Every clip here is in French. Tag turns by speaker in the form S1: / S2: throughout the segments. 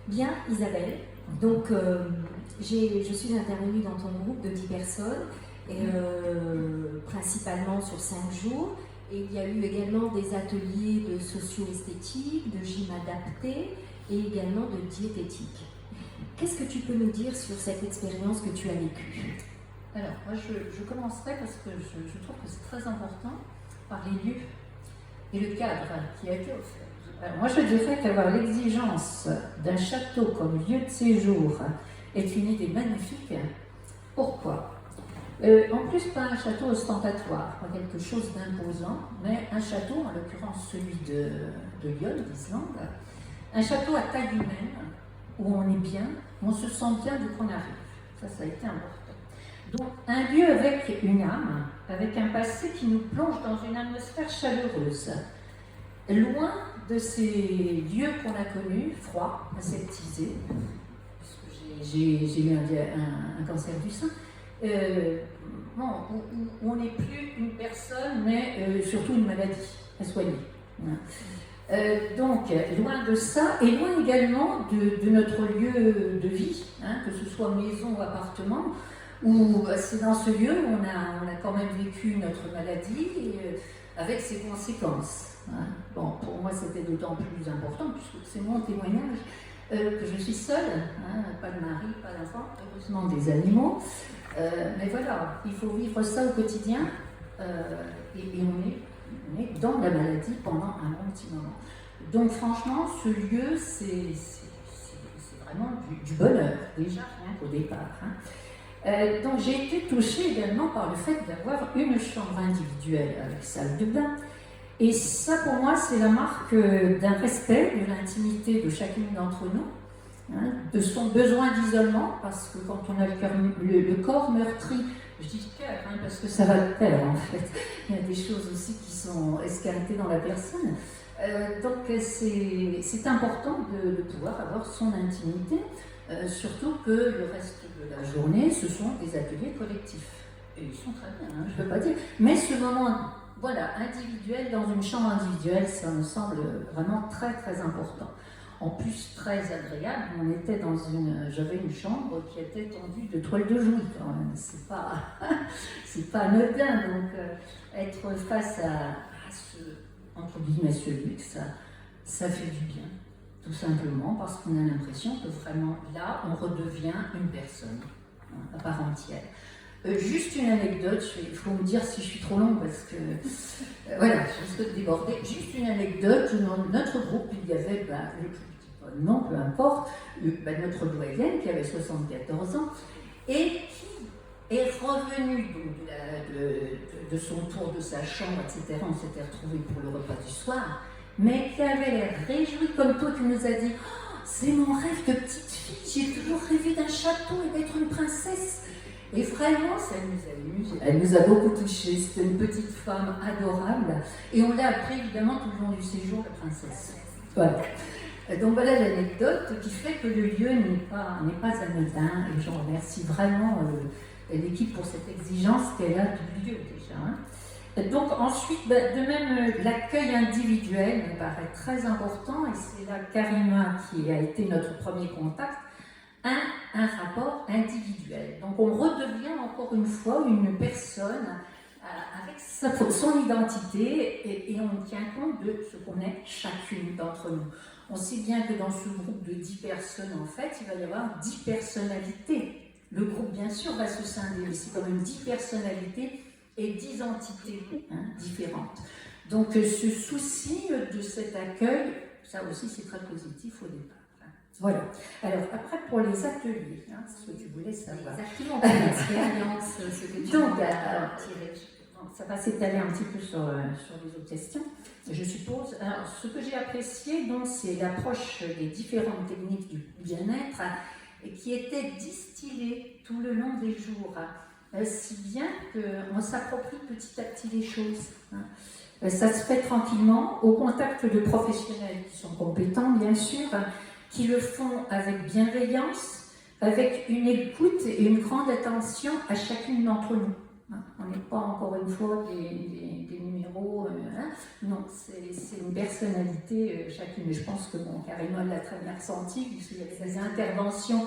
S1: Bien, Isabelle. Donc, je suis intervenue dans ton groupe de 10 personnes, principalement sur 5 jours. Et il y a eu également des ateliers de socio-esthétique, de gym adapté et également de diététique. Qu'est-ce que tu peux nous dire sur cette expérience que tu as vécue?
S2: Alors, moi je commencerai parce que je trouve que c'est très important par les lieux et le cadre qui a été offert. Alors, moi je dirais qu'avoir l'exigence d'un château comme lieu de séjour est une idée magnifique. Pourquoi? En plus, pas un château ostentatoire, pas quelque chose d'imposant, mais un château, en l'occurrence celui de Lyon, d'Islande, un château à taille humaine, où on est bien, où on se sent bien dès qu'on arrive. Ça a été important. Donc, un lieu avec une âme, avec un passé qui nous plonge dans une atmosphère chaleureuse. Loin de ces lieux qu'on a connus, froids, aseptisés, puisque j'ai eu un cancer du sein, où on n'est plus une personne, mais surtout une maladie à soigner. Donc, loin de ça, et loin également de notre lieu de vie, que ce soit maison ou appartement, où c'est dans ce lieu où on a quand même vécu notre maladie avec ses conséquences. Bon, pour moi, c'était d'autant plus important, puisque c'est mon témoignage, que je suis seule, pas de mari, pas d'enfant, heureusement des animaux. Mais voilà, il faut vivre ça au quotidien, et on est dans la maladie pendant un bon petit moment. Donc franchement, ce lieu, c'est vraiment du bonheur, déjà rien qu'au départ. Donc j'ai été touchée également par le fait d'avoir une chambre individuelle avec salle de bain. Et ça, pour moi, c'est la marque d'un respect de l'intimité de chacune d'entre nous, de son besoin d'isolement, parce que quand on a le corps meurtri, je dis cœur, parce que ça va de pair en fait, il y a des choses aussi qui sont esquintées dans la personne. Donc c'est important de pouvoir avoir son intimité, surtout que le reste de la journée, ce sont des ateliers collectifs. Et ils sont très bien, je ne peux pas dire. Mais ce moment, voilà, individuel, dans une chambre individuelle, ça me semble vraiment très très important. En plus, très agréable, j'avais une chambre qui était tendue de toile de Jouy quand même. C'est pas anodin, donc être face à ce, entre guillemets, ce luxe, ça fait du bien, tout simplement, parce qu'on a l'impression que vraiment là, on redevient une personne à part entière. Juste une anecdote, il faut me dire si je suis trop longue parce que voilà, je risque de déborder. Juste une anecdote, dans notre groupe, il y avait non, peu importe, notre doyenne qui avait 74 ans et qui est revenue donc, de son tour de sa chambre, etc. On s'était retrouvés pour le repas du soir, mais qui avait l'air réjouie comme toi, qui nous a dit oh, c'est mon rêve de petite fille, j'ai toujours rêvé d'un château et d'être une princesse. Et vraiment, ça nous a émus, elle nous a beaucoup touchés, c'était une petite femme adorable, et on l'a appris évidemment tout le long du séjour, la princesse. Voilà. Donc voilà l'anecdote qui fait que le lieu n'est pas anodin, et je remercie vraiment l'équipe pour cette exigence qu'elle a du lieu déjà. Donc ensuite, de même, l'accueil individuel me paraît très important, et c'est là Karima qui a été notre premier contact, un rapport individuel. Donc on redevient encore une fois une personne avec son identité et on tient compte de ce qu'on est chacune d'entre nous. On sait bien que dans ce groupe de 10 personnes, en fait, il va y avoir 10 personnalités. Le groupe, bien sûr, va se scinder, mais c'est quand même 10 personnalités et 10 entités différentes. Donc ce souci de cet accueil, ça aussi c'est très positif au départ. Voilà. Alors, après, pour les ateliers, ce que tu voulais savoir.
S1: Exactement, pour l'expérience, ce que tu
S2: donc,
S1: tirer.
S2: Ça va s'étaler un petit peu sur les autres questions, je suppose. Alors, ce que j'ai apprécié, donc, c'est l'approche des différentes techniques du bien-être qui étaient distillées tout le long des jours, si bien qu'on s'approprie petit à petit les choses. Ça se fait tranquillement, au contact de professionnels qui sont compétents, bien sûr, qui le font avec bienveillance, avec une écoute et une grande attention à chacune d'entre nous. On n'est pas encore une fois des numéros héros. Hein. Non, c'est une personnalité chacune. Mais je pense que Karima l'a très bien ressenti, puisqu'il y avait des interventions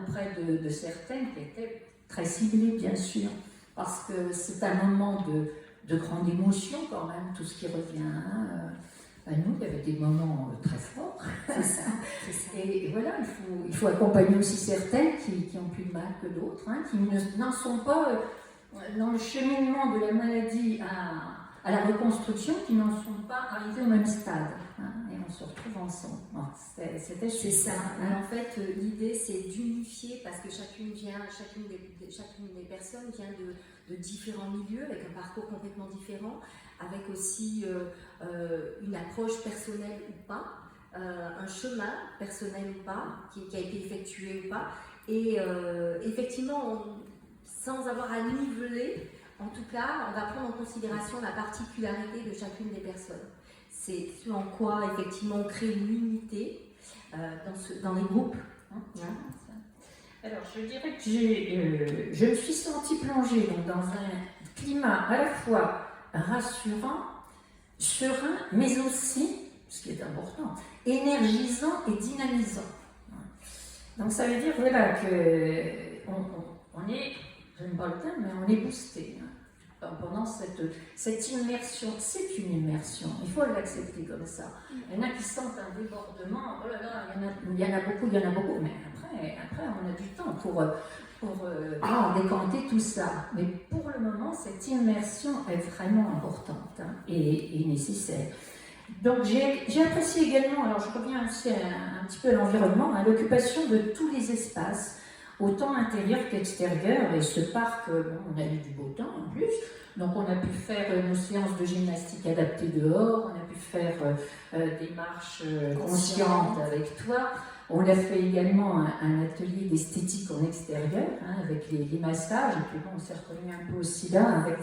S2: auprès de certaines qui étaient très ciblées, bien sûr, parce que c'est un moment de grande émotion quand même, tout ce qui revient. À nous, il y avait des moments très forts.
S1: C'est ça.
S2: Et voilà, il faut accompagner aussi certaines qui ont plus de mal que d'autres, qui n'en sont pas dans le cheminement de la maladie à la reconstruction, qui n'en sont pas arrivés au même stade. Et on se retrouve ensemble. C'était
S1: ça. En fait, l'idée, c'est d'unifier, parce que chacune des personnes vient de différents milieux, avec un parcours complètement différent, avec aussi une approche personnelle ou pas, un chemin personnel ou pas, qui a été effectué ou pas. Et effectivement, sans avoir à niveler, en tout cas, on va prendre en considération la particularité de chacune des personnes. C'est ce en quoi, effectivement, on crée une unité dans les groupes.
S2: Alors, je dirais que je me suis sentie plongée dans un climat à la fois rassurant, serein, mais aussi, ce qui est important, énergisant et dynamisant. Donc, ça veut dire voilà, qu'on est, je n'aime pas le terme, mais on est boosté. Pendant cette immersion, c'est une immersion, il faut l'accepter comme ça. Il y en a qui sentent un débordement, oh là là, il y en a beaucoup, mais après on a du temps pour décanter tout ça. Mais pour le moment, cette immersion est vraiment importante et nécessaire. Donc j'ai apprécié également, alors je reviens aussi un petit peu à l'environnement, l'occupation de tous les espaces, autant intérieur qu'extérieur, et ce parc, on a eu du beau temps en plus, donc on a pu faire nos séances de gymnastique adaptées dehors, on a pu faire des marches conscientes avec toi, on a fait également un atelier d'esthétique en extérieur, avec les massages, et puis on s'est reconnu un peu aussi là, avec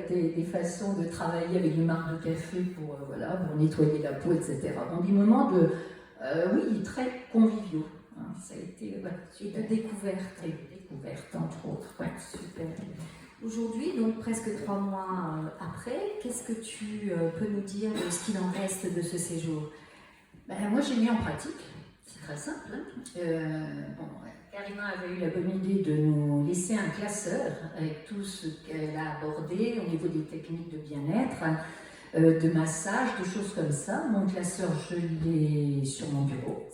S2: des façons de travailler avec du marc de café pour nettoyer la peau, etc. Donc des moments oui, très conviviaux. Ça a été
S1: et de découverte.
S2: Et de découverte, entre autres. Ouais, super.
S1: Aujourd'hui, donc presque 3 mois après, qu'est-ce que tu peux nous dire de ce qu'il en reste de ce séjour?
S2: Moi, j'ai mis en pratique. C'est très simple. Karima avait eu la bonne idée de nous laisser un classeur avec tout ce qu'elle a abordé au niveau des techniques de bien-être, de massage, de choses comme ça. Mon classeur, je l'ai sur mon bureau.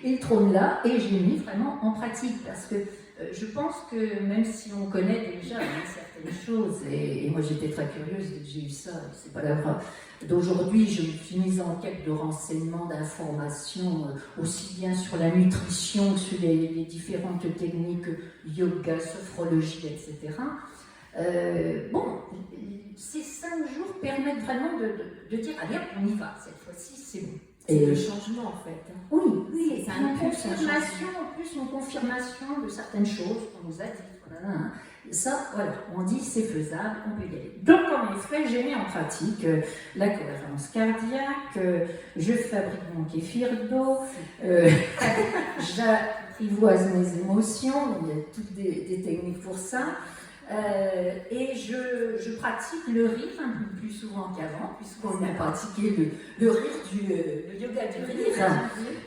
S2: Il trône là et je l'ai mis vraiment en pratique parce que je pense que même si on connaît déjà certaines choses, et moi j'étais très curieuse dès que j'ai eu ça, c'est pas la vraie d'aujourd'hui, je me suis mise en quête de renseignements, d'informations, aussi bien sur la nutrition que sur les différentes techniques, yoga, sophrologie, etc. Ces 5 jours permettent vraiment de dire, allez, on y va, cette fois-ci, c'est bon.
S1: C'est le changement en fait.
S2: Oui, c'est une confirmation de certaines choses qu'on nous a dites. Ça, voilà, on dit c'est faisable, on peut y aller. Donc en effet, j'ai mis en pratique la cohérence cardiaque, je fabrique mon kéfir d'eau, j'apprivoise mes émotions, il y a toutes des techniques pour ça. Et je pratique le rire un peu plus souvent qu'avant, puisqu'on a pratiqué le rire le yoga du rire.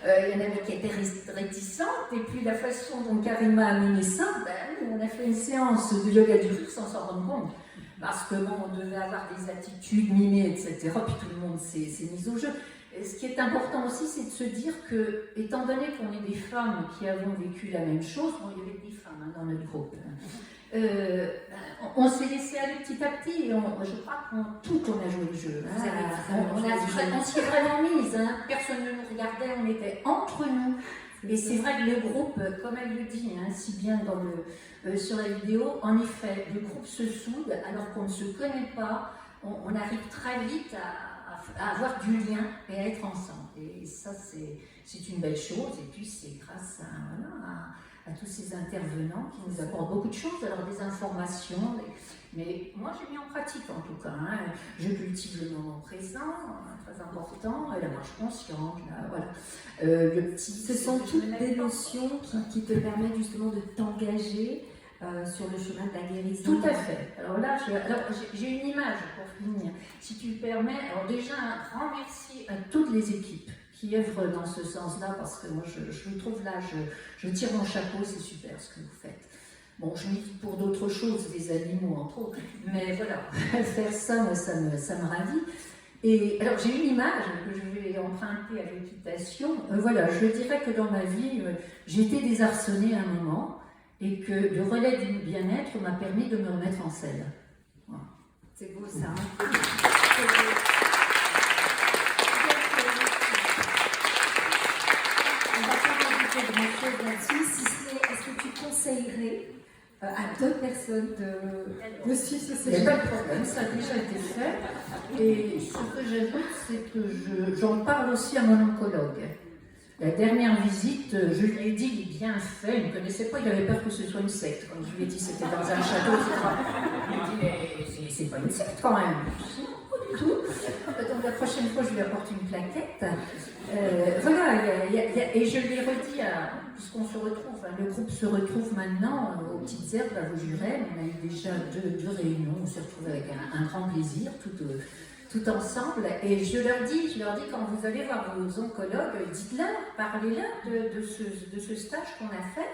S2: Il y en avait qui étaient réticentes, et puis la façon dont Karima a mené ça, on a fait une séance de yoga du rire sans s'en rendre compte. Parce que on devait avoir des attitudes mimées, etc. Puis tout le monde s'est mis au jeu. Et ce qui est important aussi, c'est de se dire que, étant donné qu'on est des femmes qui avons vécu la même chose, il y avait des femmes dans notre groupe. On s'est laissé aller petit à petit et je crois qu'on a joué le jeu. On s'y est vraiment mise. Personne ne nous regardait, on était entre nous. Et c'est vrai que le groupe, comme elle le dit si bien sur la vidéo, en effet, le groupe se soude alors qu'on ne se connaît pas. On arrive très vite à avoir du lien et à être ensemble. Et ça, c'est une belle chose. Et puis, c'est grâce à tous ces intervenants qui nous apportent beaucoup de choses, alors des informations, mais moi j'ai mis en pratique en tout cas, je cultive le moment présent, très important, la marche consciente, le petit...
S1: Ce sont toutes des notions qui te permettent justement de t'engager sur le chemin de la guérison.
S2: Tout à fait. Alors là, j'ai une image pour finir. Si tu le permets, alors déjà un grand merci à toutes les équipes qui œuvrent dans ce sens-là, parce que moi je trouve là, je tire mon chapeau, c'est super ce que vous faites. Bon, je milite pour d'autres choses, les animaux entre autres, mais voilà, faire ça, moi, ça me ravit. Et alors j'ai une image que je vais emprunter à l'équitation. Voilà, je dirais que dans ma vie, j'ai été désarçonnée à un moment et que le relais du bien-être m'a permis de me remettre en selle. Voilà.
S1: C'est beau ça. On va pas rajouter grand-chose là-dessus, si ce n'est, est-ce que tu conseillerais à d'autres personnes de suivre ce
S2: Il n'y a pas de problème, ça a déjà été fait. Et ce que j'ajoute, c'est que j'en parle aussi à mon oncologue. La dernière visite, je lui ai dit les bienfaits, il ne connaissait pas, il avait peur que ce soit une secte. Quand je lui ai dit que c'était dans un château, il m'a dit mais c'est pas une secte quand même. Je dis non, pas du tout. Donc la prochaine fois, je lui apporte une plaquette. Voilà, et je lui ai redit, puisqu'on se retrouve, hein, le groupe se retrouve maintenant aux Petites Herbes à Vaujurel. On a eu déjà deux réunions, on s'est retrouvés avec un grand plaisir, tout ensemble, et je leur dis quand vous allez voir vos oncologues, dites-leur, parlez-leur de ce stage qu'on a fait.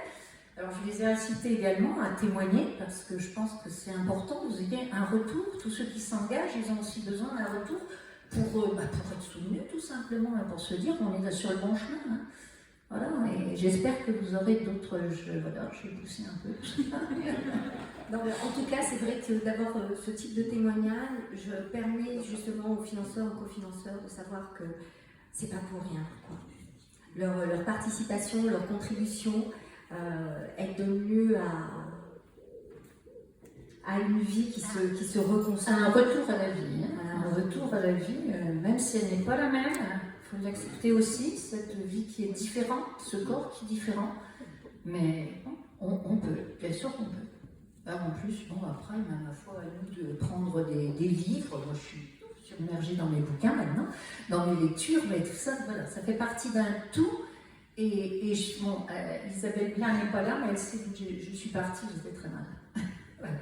S2: Alors je les ai incités également à témoigner, parce que je pense que c'est important que vous ayez un retour. Tous ceux qui s'engagent, ils ont aussi besoin d'un retour pour être soutenus tout simplement, pour se dire qu'on est sur le bon chemin. Hein. Voilà, et j'espère que vous aurez d'autres... Voilà, j'ai poussé un peu.
S1: Non, en tout cas, c'est vrai que d'avoir ce type de témoignage permet justement aux financeurs, aux cofinanceurs de savoir que c'est pas pour rien, quoi. Leur participation, leur contribution aide mieux à une vie qui se reconstruit.
S2: Un retour à la vie, hein. Un retour à la vie, même si elle n'est pas la même. Il faut l'accepter aussi, cette vie qui est différente, ce corps qui est différent. Mais on peut, bien sûr qu'on peut. Alors en plus, bon, après, ma foi, à nous de prendre des livres. Moi, je suis submergée dans mes bouquins maintenant, dans mes lectures, mais tout ça, voilà, ça fait partie d'un tout. Et Isabelle Blanc n'est pas là, mais elle sait que je suis partie, j'étais très malade. Voilà.